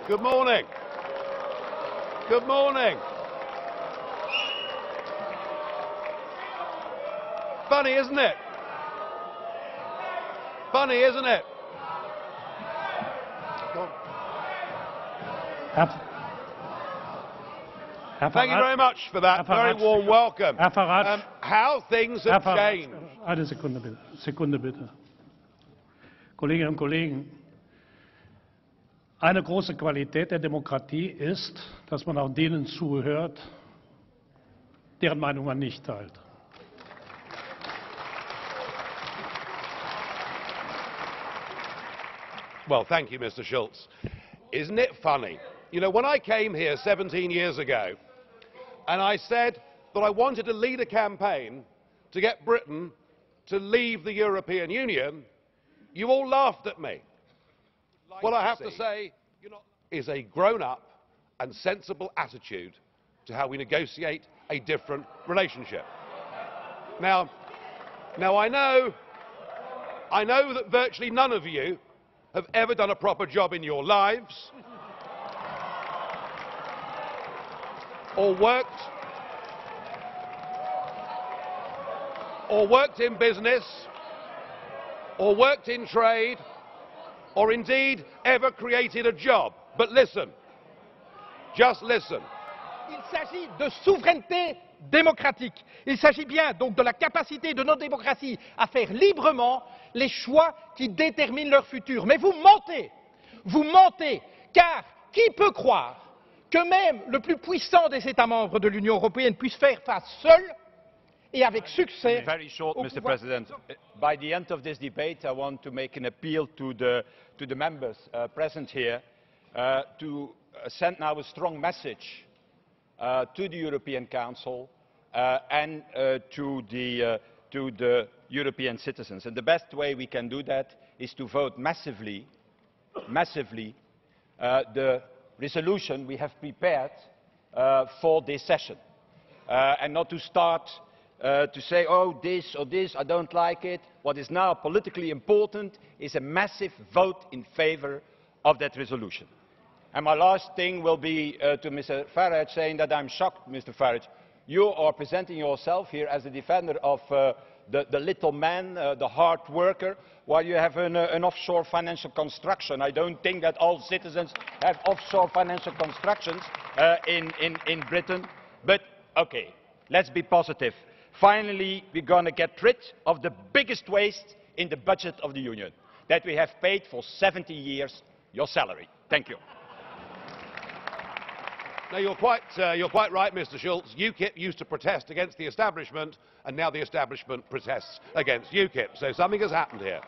Good morning. Good morning. Funny, isn't it? Funny, isn't it? Thank you very much for that very warm welcome. Herr Farage. How things have changed. Eine Sekunde bitte. Sekunde bitte. Kolleginnen und Kollegen, eine große Qualität der Demokratie ist, dass man auch denen zuhört, deren Meinung man nicht teilt. Well, thank you, Mr. Schulz. Isn't it funny? You know, when I came here 17 years ago, and I said that I wanted to lead a campaign to get Britain to leave the European Union, you all laughed at me. What I have to say is a grown-up and sensible attitude to how we negotiate a different relationship. Now I know that virtually none of you have ever done a proper job in your lives, or worked in business, or worked in trade, or indeed ever created a job. But listen, just listen. Il s'agit de souveraineté démocratique. Il s'agit bien donc de la capacité de nos démocraties à faire librement les choix qui déterminent leur futur. Mais vous mentez, car qui peut croire que même le plus puissant des États membres de l'Union européenne puisse faire face seul et avec succès. Very short, Mr. President. By the end of this debate, I want to make an appeal to the members present here to send now a strong message to the European Council and to the European citizens. And the best way we can do that is to vote massively the resolution we have prepared for this session, and not to start to say, oh, this or this, I don't like it. What is now politically important is a massive vote in favour of that resolution. And my last thing will be to Mr. Farage, saying that I'm shocked, Mr. Farage. You are presenting yourself here as a defender of the little man, the hard worker, while you have an offshore financial construction. I don't think that all citizens have offshore financial constructions in Britain. But, okay, let's be positive. Finally, we're going to get rid of the biggest waste in the budget of the Union, that we have paid for 70 years your salary. Thank you. Now, you're quite right, Mr. Schulz. UKIP used to protest against the establishment, and now the establishment protests against UKIP. So something has happened here.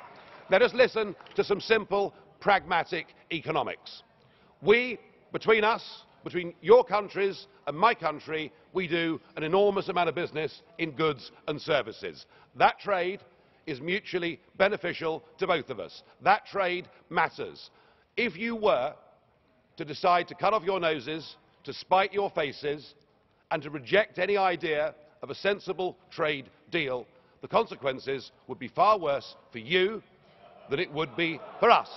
Let us listen to some simple, pragmatic economics. We, between us, between your countries and my country, we do an enormous amount of business in goods and services. That trade is mutually beneficial to both of us. That trade matters. If you were to decide to cut off your noses, to spite your faces, and to reject any idea of a sensible trade deal, the consequences would be far worse for you than it would be for us.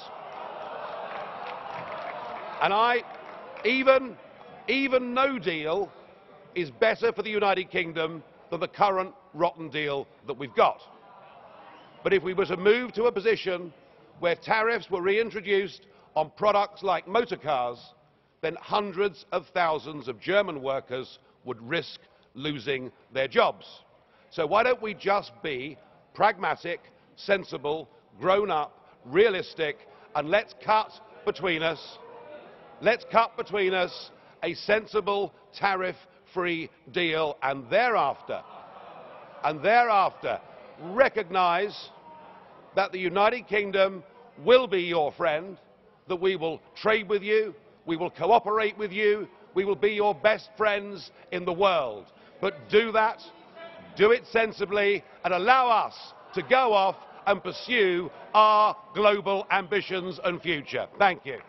And even no deal is better for the United Kingdom than the current rotten deal that we've got. But if we were to move to a position where tariffs were reintroduced on products like motor cars, then hundreds of thousands of German workers would risk losing their jobs. So why don't we just be pragmatic, sensible, grown-up, realistic, and let's cut between us a sensible tariff-free deal, and thereafter recognise that the United Kingdom will be your friend, that we will trade with you, we will cooperate with you, we will be your best friends in the world. But do that, do it sensibly, and allow us to go off and pursue our global ambitions and future. Thank you.